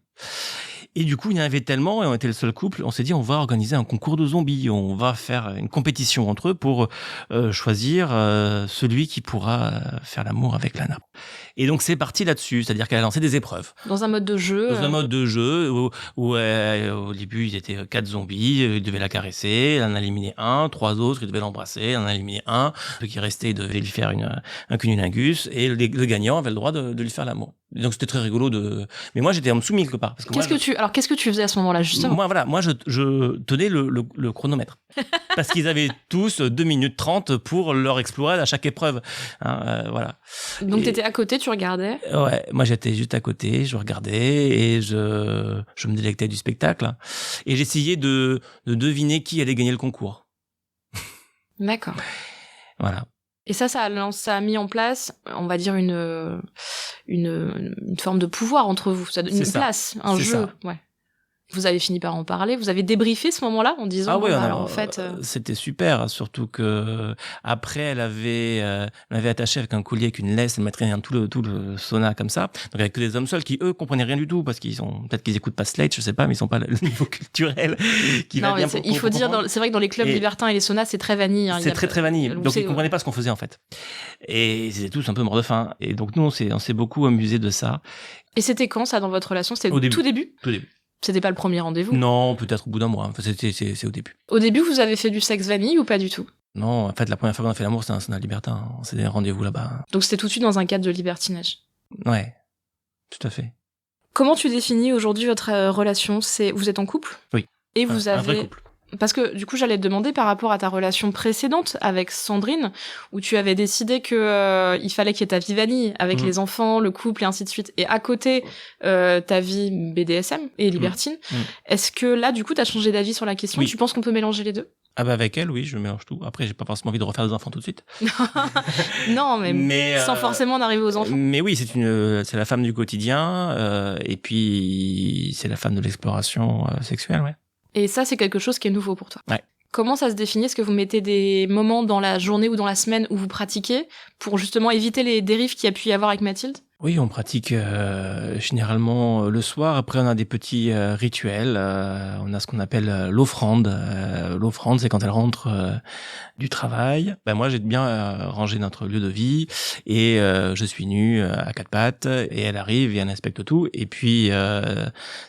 Et du coup, il y en avait tellement, et on était le seul couple, on s'est dit, on va organiser un concours de zombies, on va faire une compétition entre eux pour choisir celui qui pourra faire l'amour avec Lana. Et donc, c'est parti là-dessus, c'est-à-dire qu'elle a lancé des épreuves. Dans un mode de jeu. Dans un mode de jeu où au début, ils étaient 4 zombies, ils devaient la caresser, elle en a éliminé un, 3 autres, ils devaient l'embrasser, elle en a éliminé un, ceux qui restaient, ils devaient lui faire un cunnilingus, et le gagnant avait le droit de lui faire l'amour. Et donc, c'était très rigolo mais moi, j'étais en dessous quelque part. Parce que qu'est-ce que tu faisais à ce moment-là, justement? Moi, je tenais le chronomètre. Parce qu'ils avaient tous 2 minutes 30 pour leur exploit à chaque épreuve. Voilà. Donc, t'étais à côté, tu regardais? Ouais, moi, j'étais juste à côté, je regardais et je me délectais du spectacle. Et j'essayais de deviner qui allait gagner le concours. D'accord. Voilà. Et ça a mis en place, on va dire, une forme de pouvoir entre vous, place, un jeu. Ça. Ouais. Vous avez fini par en parler, vous avez débriefé ce moment-là en disant en fait c'était super, surtout que après elle m'avait attaché avec un collier avec une laisse, elle mettrait tout le sauna comme ça. Donc avec que des hommes seuls qui eux comprenaient rien du tout parce peut-être qu'ils écoutent pas Slate, je sais pas, mais ils sont pas le niveau culturel qui va bien. Il faut dire c'est vrai que dans les clubs libertins et les saunas c'est très vanille. C'est très vanille. Donc ils comprenaient pas ce qu'on faisait en fait. Et ils étaient tous un peu morts de faim. Et donc nous on s'est beaucoup amusé de ça. Et c'était quand ça dans votre relation? C'était au début. Tout début. C'était pas le premier rendez-vous? Non, peut-être au bout d'un mois. Enfin, c'est au début. Au début, vous avez fait du sexe vanille ou pas du tout? Non, en fait, la première fois qu'on a fait l'amour, c'était un sauna libertin. On s'est des rendez-vous là-bas. Donc c'était tout de suite dans un cadre de libertinage? Ouais, tout à fait. Comment tu définis aujourd'hui votre relation? Vous êtes en couple? Oui. Et vous avez... Un vrai couple. Parce que du coup, j'allais te demander par rapport à ta relation précédente avec Sandrine, où tu avais décidé que il fallait qu'il y ait ta vie vanille avec les enfants, le couple et ainsi de suite, et à côté ta vie BDSM et libertine. Est-ce que là, du coup, t'as changé d'avis sur la question? Oui. Tu penses qu'on peut mélanger les deux? Ah bah avec elle, oui, je mélange tout. Après, j'ai pas forcément envie de refaire des enfants tout de suite. Non, mais sans forcément en arriver aux enfants. Mais oui, c'est la femme du quotidien, et puis c'est la femme de l'exploration sexuelle, ouais. Et ça, c'est quelque chose qui est nouveau pour toi. Ouais. Comment ça se définit? Est-ce que vous mettez des moments dans la journée ou dans la semaine où vous pratiquez pour justement éviter les dérives qu'il y a pu y avoir avec Mathilde? Oui, on pratique généralement le soir. Après, on a des petits rituels. On a ce qu'on appelle l'offrande. L'offrande, c'est quand elle rentre du travail. Moi, j'ai bien rangé notre lieu de vie et je suis nu à 4 pattes et elle arrive et elle inspecte tout. Et puis,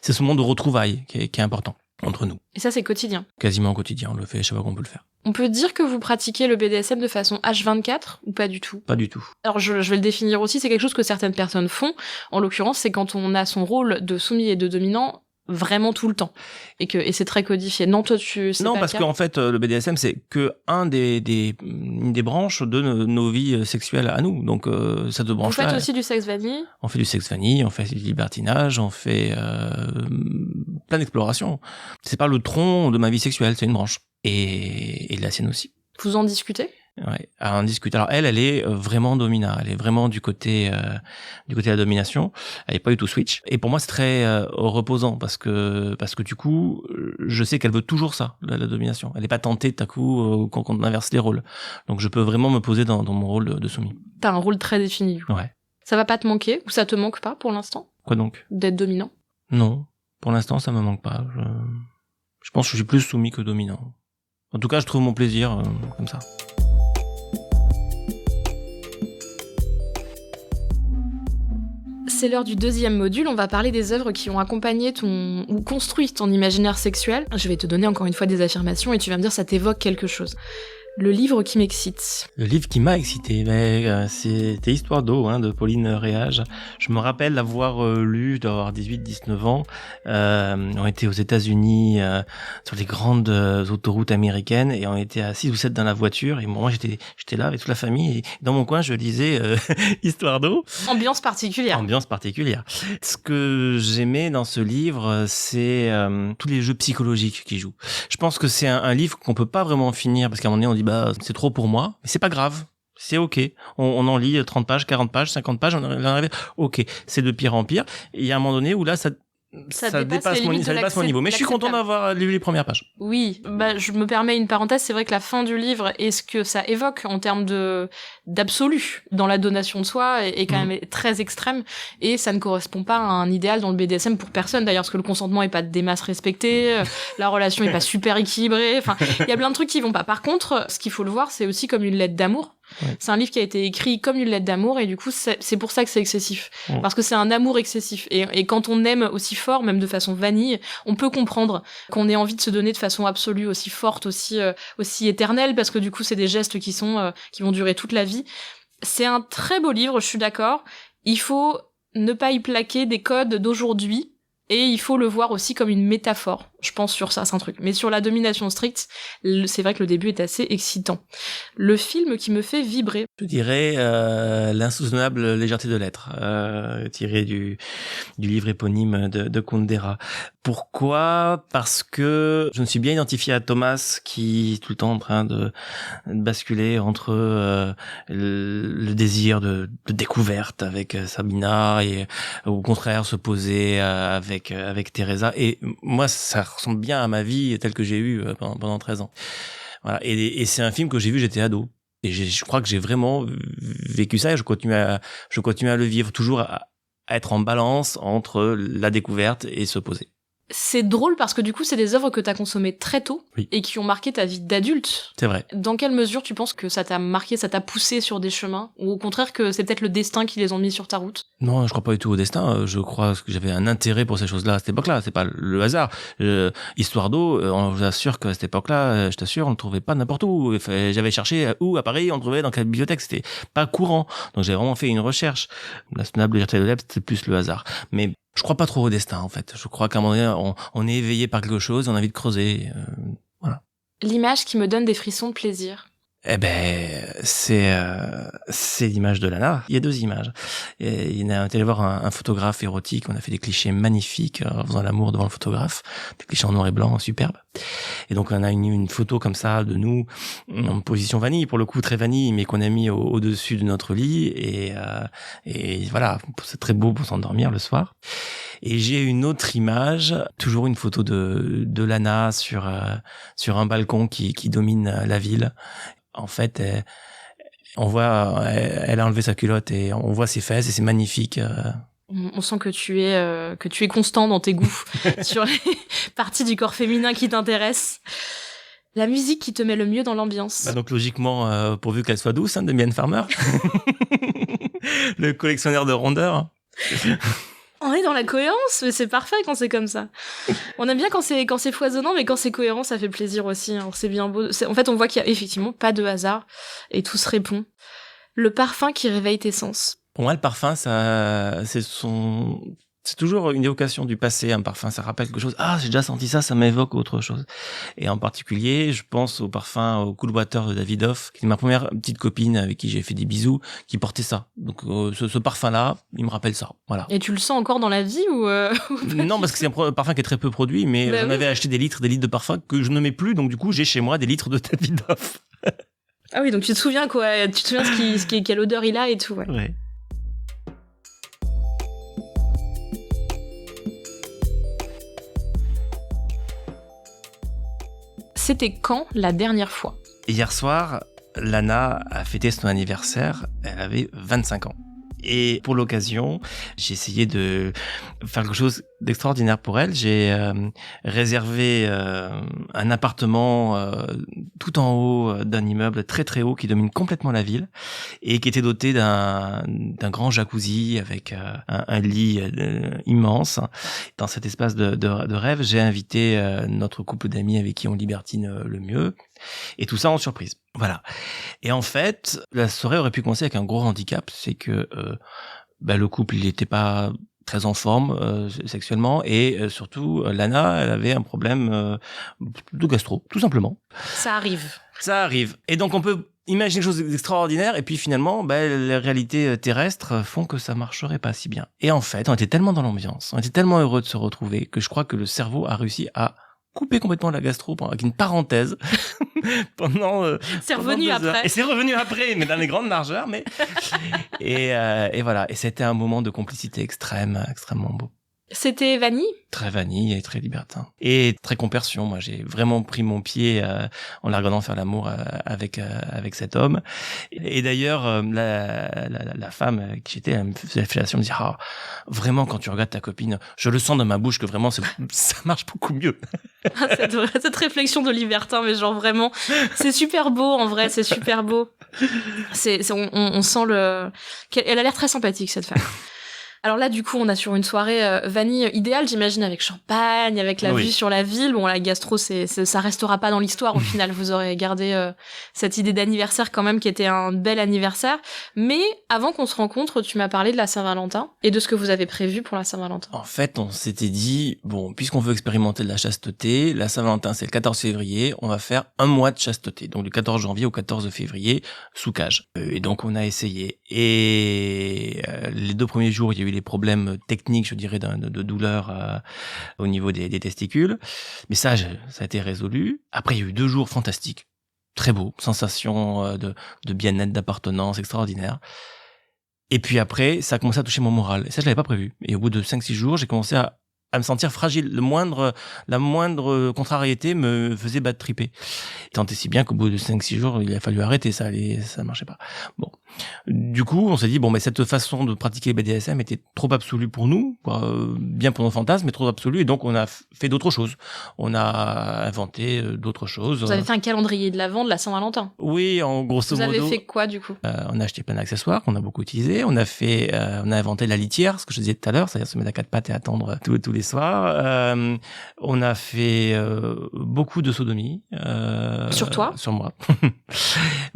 c'est ce moment de retrouvailles qui est important entre nous. Et ça, c'est quotidien? Quasiment quotidien, on le fait, je sais pas qu'on peut le faire. On peut dire que vous pratiquez le BDSM de façon H24 ou pas du tout? Pas du tout. Alors je vais le définir aussi, c'est quelque chose que certaines personnes font. En l'occurrence, c'est quand on a son rôle de soumis et de dominant vraiment tout le temps. Et c'est très codifié. Non, toi, non, parce qu'en fait, le BDSM, c'est que une des branches de nos vies sexuelles à nous. Donc, cette branche-là. Vous faites aussi du sexe vanille? On fait du sexe vanille, on fait du libertinage, on fait plein d'explorations. C'est pas le tronc de ma vie sexuelle, c'est une branche. Et de la sienne aussi. Vous en discutez? Ouais, on discute. Alors elle est vraiment domina, elle est vraiment du côté de la domination. Elle est pas du tout switch. Et pour moi c'est très reposant parce que du coup je sais qu'elle veut toujours ça, la domination. Elle est pas tentée tout à coup quand on inverse les rôles. Donc je peux vraiment me poser dans mon rôle de soumis. T'as un rôle très défini. Du coup. Ouais. Ça va pas te manquer ou ça te manque pas pour l'instant? Quoi donc? D'être dominant? Non, pour l'instant ça me manque pas. Je pense que je suis plus soumis que dominant. En tout cas, je trouve mon plaisir comme ça. C'est l'heure du deuxième module, on va parler des œuvres qui ont accompagné ou construit ton imaginaire sexuel. Je vais te donner encore une fois des affirmations et tu vas me dire ça t'évoque quelque chose. Le livre qui m'excite. Le livre qui m'a excité, c'était Histoire d'eau de Pauline Réage. Je me rappelle l'avoir lu, d'avoir 18-19 ans. On était aux États-Unis sur les grandes autoroutes américaines et on était à 6 ou 7 dans la voiture et moi j'étais là avec toute la famille et dans mon coin je lisais Histoire d'eau. Ambiance particulière. Ce que j'aimais dans ce livre, c'est tous les jeux psychologiques qu'il joue. Je pense que c'est un livre qu'on peut pas vraiment finir parce qu'à un moment donné on dit c'est trop pour moi, mais c'est pas grave. C'est ok. On en lit 30 pages, 40 pages, 50 pages, on arrive. Ok. C'est de pire en pire. Et il y a un moment donné où là, Ça dépasse les limites ça dépasse mon niveau. Mais je suis content d'avoir lu les premières pages. Oui, je me permets une parenthèse. C'est vrai que la fin du livre et ce que ça évoque en termes d'absolu dans la donation de soi est quand même très extrême, et ça ne correspond pas à un idéal dans le BDSM pour personne d'ailleurs, parce que le consentement est pas des masses respecté, la relation est pas super équilibrée. Enfin, il y a plein de trucs qui vont pas. Par contre, ce qu'il faut le voir, c'est aussi comme une lettre d'amour. Ouais. C'est un livre qui a été écrit comme une lettre d'amour, et du coup c'est pour ça que c'est excessif, parce que c'est un amour excessif, et quand on aime aussi fort, même de façon vanille, on peut comprendre qu'on ait envie de se donner de façon absolue, aussi forte, aussi éternelle, parce que du coup c'est des gestes qui vont durer toute la vie. C'est un très beau livre, je suis d'accord. Il faut ne pas y plaquer des codes d'aujourd'hui, et il faut le voir aussi comme une métaphore, je pense, sur ça, c'est un truc. Mais sur la domination stricte, c'est vrai que le début est assez excitant. Le film qui me fait vibrer, je dirais l'insoutenable légèreté de l'être, tiré du livre éponyme de Kundera. Pourquoi ? Parce que je me suis bien identifié à Thomas, qui est tout le temps en train de basculer entre le désir de découverte avec Sabina, et au contraire se poser avec Teresa. Et moi, ça ressemble bien à ma vie telle que j'ai eue pendant 13 ans. Voilà. Et c'est un film que j'ai vu, j'étais ado. Et je crois que j'ai vraiment vécu ça, et je continue à le vivre, toujours à être en balance entre la découverte et se poser. C'est drôle parce que du coup, c'est des œuvres que t'as consommées très tôt, oui, et qui ont marqué ta vie d'adulte. C'est vrai. Dans quelle mesure tu penses que ça t'a marqué, ça t'a poussé sur des chemins, ou au contraire que c'est peut-être le destin qui les ont mis sur ta route ? Non, je crois pas du tout au destin. Je crois que j'avais un intérêt pour ces choses-là à cette époque-là. C'est pas le hasard. Histoire d'eau, on vous assure qu'à cette époque-là, je t'assure, on ne trouvait pas n'importe où. J'avais cherché où à Paris, on trouvait dans quelle bibliothèque. C'était pas courant. Donc j'ai vraiment fait une recherche. La soutenable légèreté de l'être, c'était plus le hasard. Mais je crois pas trop au destin, en fait. Je crois qu'à un moment donné, on est éveillé par quelque chose, on a envie de creuser. Voilà. L'image qui me donne des frissons de plaisir. Eh ben, c'est l'image de Lana. Il y a 2 images. Et il a été allé voir un photographe érotique. On a fait des clichés magnifiques en faisant l'amour devant le photographe. Des clichés en noir et blanc, superbes. Et donc, on a une photo comme ça de nous, en position vanille, pour le coup très vanille, mais qu'on a mis au-dessus de notre lit. Et voilà, c'est très beau pour s'endormir le soir. Et j'ai une autre image, toujours une photo de Lana sur un balcon qui domine la ville. En fait, on voit, elle a enlevé sa culotte et on voit ses fesses, et c'est magnifique. On sent que tu es constant dans tes goûts sur les parties du corps féminin qui t'intéressent. La musique qui te met le mieux dans l'ambiance. Donc logiquement, pourvu qu'elle soit douce, de Mylène Farmer, le collectionneur de rondeurs. On est dans la cohérence, mais c'est parfait quand c'est comme ça. On aime bien quand c'est foisonnant, mais quand c'est cohérent, ça fait plaisir aussi. Alors c'est bien beau. En fait, on voit qu'il y a effectivement pas de hasard, et tout se répond. Le parfum qui réveille tes sens. Pour moi, le parfum, c'est toujours une évocation du passé, un parfum, ça rappelle quelque chose. Ah, j'ai déjà senti ça m'évoque autre chose. Et en particulier, je pense au parfum au Cool Water de Davidoff, qui est ma première petite copine avec qui j'ai fait des bisous, qui portait ça. Donc ce parfum-là, il me rappelle ça. Voilà. Et tu le sens encore dans la vie ou Non, parce que c'est un parfum qui est très peu produit, mais j'en avais acheté des litres de parfum que je ne mets plus, donc du coup, j'ai chez moi des litres de Davidoff. Ah oui, donc tu te souviens quoi ? Tu te souviens quelle odeur il a et tout, ouais. Ouais. C'était quand la dernière fois ? Hier soir, Lana a fêté son anniversaire, elle avait 25 ans. Et pour l'occasion, j'ai essayé de faire quelque chose d'extraordinaire pour elle. J'ai réservé un appartement tout en haut d'un immeuble très très haut qui domine complètement la ville et qui était doté d'un grand jacuzzi avec un lit immense. Dans cet espace de rêve, j'ai invité notre couple d'amis avec qui on libertine le mieux. Et tout ça en surprise. Voilà. Et en fait, la soirée aurait pu commencer avec un gros handicap, c'est que le couple, il n'était pas très en forme sexuellement, et surtout, Lana, elle avait un problème de gastro, tout simplement. Ça arrive. Ça arrive. Et donc, on peut imaginer quelque chose d'extraordinaire, et puis finalement, les réalités terrestres font que ça marcherait pas si bien. Et en fait, on était tellement dans l'ambiance, on était tellement heureux de se retrouver, que je crois que le cerveau a réussi à couper complètement la gastro avec une parenthèse pendant c'est revenu après. Et c'est revenu après, mais dans les grandes largeurs, mais et voilà, et c'était un moment de complicité extrêmement beau. C'était vanille? Très vanille et très libertin. Et très compersion. Moi, j'ai vraiment pris mon pied en la regardant faire l'amour avec cet homme. Et d'ailleurs, la femme qui j'étais, elle me faisait la fellation, me disait, ah, vraiment, quand tu regardes ta copine, je le sens dans ma bouche que vraiment, ça marche beaucoup mieux. Cette réflexion de libertin, mais genre vraiment, c'est super beau, en vrai, c'est super beau. On sent elle a l'air très sympathique, cette femme. Alors là, du coup, on a sur une soirée vanille idéale, j'imagine, avec champagne, avec la vue sur la ville. Bon, la gastro, ça restera pas dans l'histoire. Au final, vous aurez gardé cette idée d'anniversaire quand même, qui était un bel anniversaire. Mais avant qu'on se rencontre, tu m'as parlé de la Saint-Valentin et de ce que vous avez prévu pour la Saint-Valentin. En fait, on s'était dit, bon, puisqu'on veut expérimenter de la chasteté, la Saint-Valentin, c'est le 14 février, on va faire un mois de chasteté. Donc, du 14 janvier au 14 février, sous cage. Et donc, on a essayé. Et les 2 premiers jours, il y a eu les problèmes techniques, je dirais, de douleur au niveau des testicules. Mais ça a été résolu. Après, il y a eu 2 jours fantastiques. Très beaux. Sensation de bien-être, d'appartenance extraordinaire. Et puis après, ça a commencé à toucher mon moral. Et ça, je l'avais pas prévu. Et au bout de 5-6 jours, j'ai commencé à me sentir fragile. La moindre contrariété me faisait battre triper. Tant et si bien qu'au bout de 5-6 jours, il a fallu arrêter, ça marchait pas. Bon. Du coup, on s'est dit, bon, mais cette façon de pratiquer le BDSM était trop absolue pour nous, bien pour nos fantasmes, mais trop absolue, et donc on a fait d'autres choses. On a inventé d'autres choses. Vous avez fait un calendrier de l'Avent de la Saint-Valentin? Oui, en grosso modo. Vous avez fait quoi, du coup? On a acheté plein d'accessoires qu'on a beaucoup utilisés. On a inventé la litière, ce que je disais tout à l'heure, c'est-à-dire se mettre à 4 pattes et attendre tous les soirs. On a fait beaucoup de sodomie. Sur toi? Sur moi.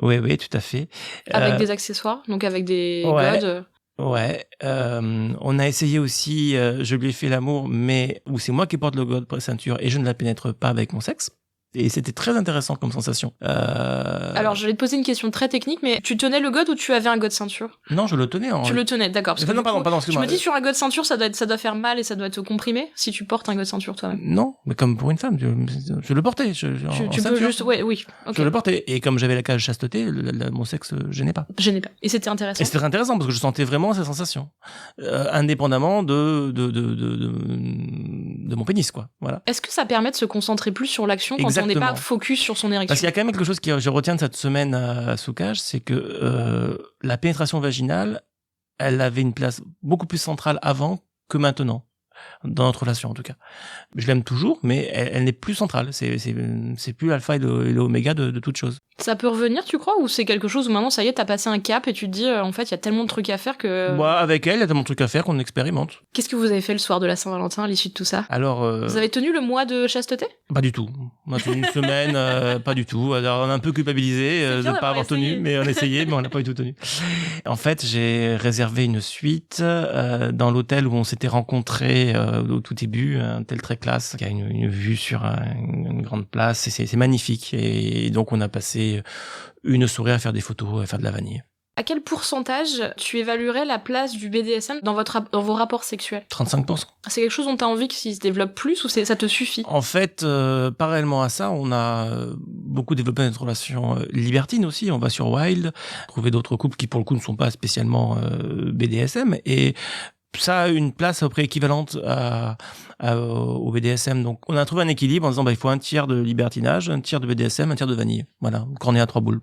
Oui, tout à fait. Avec des accessoires, donc avec des godes. Ouais. On a essayé aussi, je lui ai fait l'amour, mais où c'est moi qui porte le god ceinture et je ne la pénètre pas avec mon sexe. Et c'était très intéressant comme sensation. Alors, je vais te poser une question très technique, mais tu tenais le god ou tu avais un god ceinture? Non, je le tenais. Tu le tenais, d'accord. Non, pardon, excuse-moi. Je me dis, sur un god ceinture, ça doit faire mal et ça doit te comprimer si tu portes un god ceinture toi-même. Non, mais comme pour une femme, je le portais. Tu peux juste, oui. Okay. Je le portais. Et comme j'avais la cage chasteté, mon sexe gênait pas. Et c'était intéressant. Et c'était très intéressant parce que je sentais vraiment ces sensations. Indépendamment de mon pénis, quoi. Voilà. Est-ce que ça permet de se concentrer plus sur l'action quand on n'est pas focus sur son érection? Parce qu'il y a quand même quelque chose que je retiens de cette semaine à sous cage, c'est que la pénétration vaginale, elle avait une place beaucoup plus centrale avant que maintenant, dans notre relation en tout cas. Je l'aime toujours, mais elle n'est plus centrale. C'est plus l'alpha et l'oméga de toute chose. Ça peut revenir, tu crois, ou c'est quelque chose où maintenant ça y est, t'as passé un cap et tu te dis en fait il y a tellement de trucs à faire que. Moi, avec elle, il y a tellement de trucs à faire qu'on expérimente. Qu'est-ce que vous avez fait le soir de la Saint-Valentin à l'issue de tout ça? Alors. Vous avez tenu le mois de chasteté? Pas du tout. On a tenu une semaine, pas du tout. Alors, on a un peu culpabilisé de ne pas avoir tenu, mais on a essayé, mais on n'a pas du tout tenu. En fait, j'ai réservé une suite dans l'hôtel où on s'était rencontrés au tout début, un hôtel très classe qui a une vue sur une grande place. C'est magnifique. Et donc, on a passé une soirée à faire des photos, à faire de la vanille. À quel pourcentage tu évaluerais la place du BDSM dans vos rapports sexuels? 35%. C'est quelque chose dont tu as envie qu'il se développe plus ou ça te suffit? En fait, parallèlement à ça, on a beaucoup développé notre relation libertine aussi. On va sur Wild, trouver d'autres couples qui pour le coup ne sont pas spécialement BDSM et ça a une place à peu près équivalente au BDSM. Donc, on a trouvé un équilibre en disant, il faut un tiers de libertinage, un tiers de BDSM, un tiers de vanille. Voilà, cornet à 3 boules.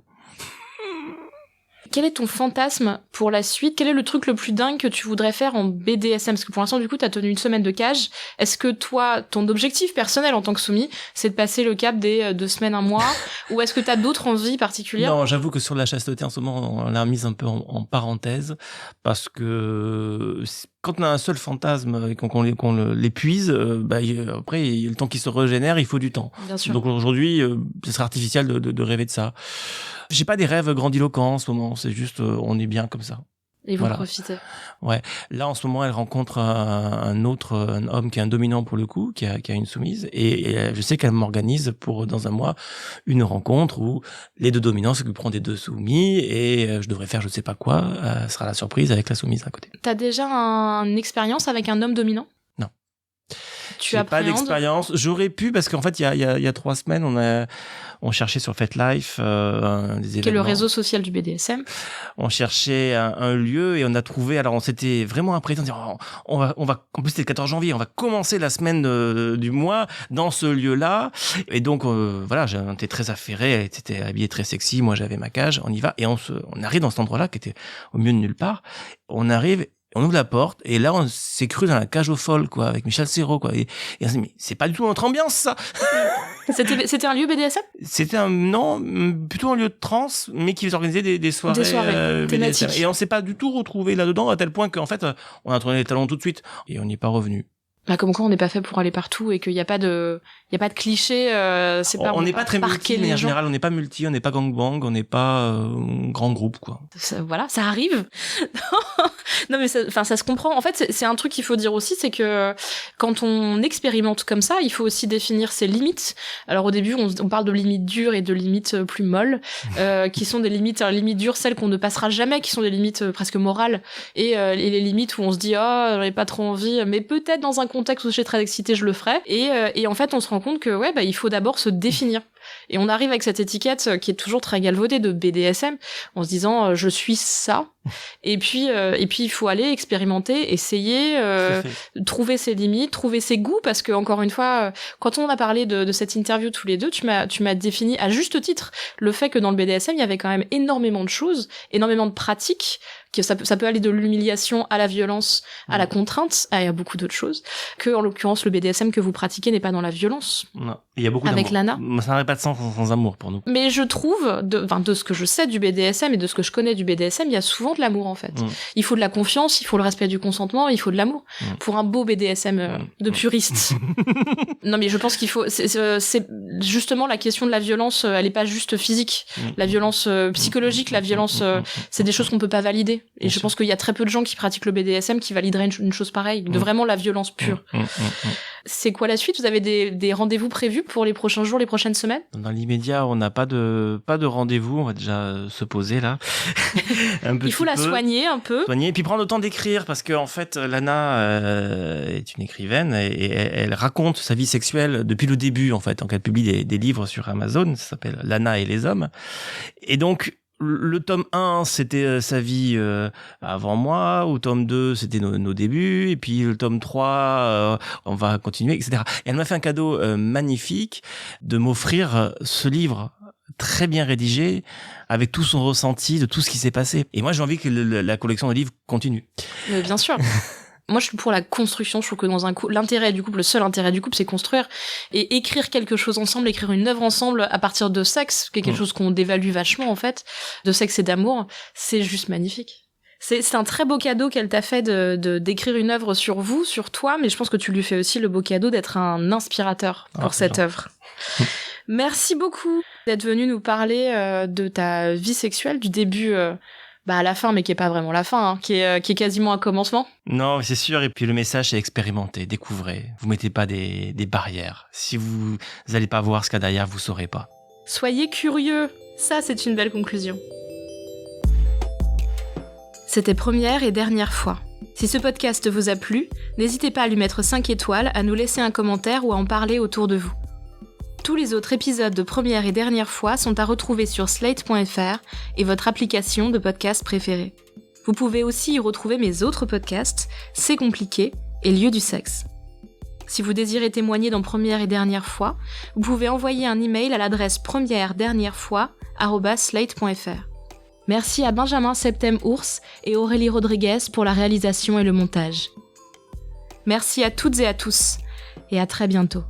Quel est ton fantasme pour la suite? Quel est le truc le plus dingue que tu voudrais faire en BDSM? Parce que pour l'instant, du coup, t'as tenu une semaine de cage. Est-ce que toi, ton objectif personnel en tant que soumis, c'est de passer le cap des 2 semaines, 1 mois? Ou est-ce que t'as d'autres envies particulières? Non, j'avoue que sur la chasteté, en ce moment, on l'a mise un peu en parenthèse. Parce que quand on a un seul fantasme et qu'on l'épuise, après, le temps qu'il se régénère, il faut du temps. Bien sûr. Donc aujourd'hui, ce serait artificiel de rêver de ça. J'ai pas des rêves grandiloquents en ce moment, c'est juste on est bien comme ça. Et vous profitez. Ouais. Là, en ce moment, elle rencontre un homme qui est un dominant pour le coup, qui a une soumise, et je sais qu'elle m'organise dans un mois une rencontre où les 2 dominants s'occuperont des 2 soumis, et je devrais faire je sais pas quoi, ce sera la surprise avec la soumise à côté. T'as déjà une expérience avec un homme dominant? Non. tu J'ai pas appréhendes. d'expérience. J'aurais pu, parce qu'en fait, il y a 3 semaines, on cherchait sur FetLife des événements. Qui est le réseau social du BDSM. On cherchait un lieu et on a trouvé. Alors, on s'était vraiment imprégné. On va. En plus, c'était le 14 janvier. On va commencer la semaine du mois dans ce lieu-là. Et donc, voilà, j'étais très affairé. Elle était habillée très sexy. Moi, j'avais ma cage. On y va et on arrive dans cet endroit-là qui était au milieu de nulle part. On arrive. On ouvre la porte et là on s'est cru dans la cage aux folles quoi, avec Michel Serrault quoi. Et on s'est dit mais c'est pas du tout notre ambiance ça. C'était un lieu BDSM ? C'était plutôt un lieu de trance, mais qui organisait des soirées, thématiques. BDSM. Et on s'est pas du tout retrouvé là-dedans à tel point qu'en fait on a tourné les talons tout de suite et on n'y est pas revenu. Bah, comme quoi on n'est pas fait pour aller partout et qu'il n'y a pas de cliché. On n'est pas très multi, mais en général on n'est pas multi, on n'est pas gangbang, on n'est pas grand groupe quoi. Voilà, ça arrive. Non mais ça se comprend. En fait, c'est un truc qu'il faut dire aussi, c'est que quand on expérimente comme ça, il faut aussi définir ses limites. Alors au début, on parle de limites dures et de limites plus molles, qui sont des limites dures, celles qu'on ne passera jamais, qui sont des limites presque morales, et les limites où on se dit j'en ai pas trop envie, mais peut-être dans un contexte où je suis très excitée, je le ferai. Et en fait, on se rend compte que il faut d'abord se définir. Et on arrive avec cette étiquette qui est toujours très galvaudée de BDSM, en se disant je suis ça. Et puis il faut aller expérimenter, essayer, trouver ses limites, trouver ses goûts, parce que encore une fois, quand on a parlé de cette interview tous les deux, tu m'as défini à juste titre le fait que dans le BDSM il y avait quand même énormément de choses, énormément de pratiques, que ça peut aller de l'humiliation à la violence, à la contrainte, à beaucoup d'autres choses, que en l'occurrence le BDSM que vous pratiquez n'est pas dans la violence. Non, il y a beaucoup avec d'amour. Lana. Ça n'aurait pas de sens sans amour pour nous. Mais je trouve, de ce que je sais du BDSM et de ce que je connais du BDSM, il y a souvent de l'amour en fait. Il faut de la confiance, il faut le respect du consentement, il faut de l'amour pour un beau BDSM de puriste. Non mais je pense qu'il faut, c'est justement la question de la violence, elle est pas juste physique. La violence psychologique, la violence, c'est des choses qu'on peut pas valider. Et je pense qu'il y a très peu de gens qui pratiquent le BDSM qui valideraient une chose pareille, de vraiment la violence pure. C'est quoi la suite ? Vous avez des rendez-vous prévus pour les prochains jours, les prochaines semaines ? Dans l'immédiat, on n'a pas de rendez-vous. On va déjà se poser là. Il faut la soigner un peu. Et puis prendre le temps d'écrire, parce que en fait, Lana est une écrivaine et elle raconte sa vie sexuelle depuis le début en fait. Donc elle publie des livres sur Amazon. Ça s'appelle Lana et les hommes. Et donc le tome 1, c'était sa vie avant moi, au tome 2, c'était nos débuts, et puis le tome 3, on va continuer, etc. Et elle m'a fait un cadeau magnifique de m'offrir ce livre très bien rédigé, avec tout son ressenti de tout ce qui s'est passé. Et moi, j'ai envie que la collection de livres continue. Mais bien sûr. Moi, je suis pour la construction. Je trouve que dans un couple, le seul intérêt du couple, c'est construire et écrire quelque chose ensemble, écrire une œuvre ensemble à partir de sexe, qui est quelque chose qu'on dévalue vachement, en fait, de sexe et d'amour. C'est juste magnifique. C'est un très beau cadeau qu'elle t'a fait d'écrire une œuvre sur vous, sur toi, mais je pense que tu lui fais aussi le beau cadeau d'être un inspirateur pour cette œuvre. Merci beaucoup d'être venu nous parler de ta vie sexuelle, du début à la fin, mais qui est pas vraiment la fin, qui est quasiment un commencement. Non, c'est sûr. Et puis le message, c'est expérimenter, découvrez. Vous mettez pas des barrières. Si vous allez pas voir ce qu'il y a derrière, vous saurez pas. Soyez curieux. Ça, c'est une belle conclusion. C'était première et dernière fois. Si ce podcast vous a plu, n'hésitez pas à lui mettre 5 étoiles, à nous laisser un commentaire ou à en parler autour de vous. Tous les autres épisodes de première et dernière fois sont à retrouver sur slate.fr et votre application de podcast préférée. Vous pouvez aussi y retrouver mes autres podcasts, C'est compliqué et Lieu du sexe. Si vous désirez témoigner dans première et dernière fois, vous pouvez envoyer un email à l'adresse première-dernière-fois@slate.fr. Merci à Benjamin Septem-Ours et Aurélie Rodriguez pour la réalisation et le montage. Merci à toutes et à tous, et à très bientôt.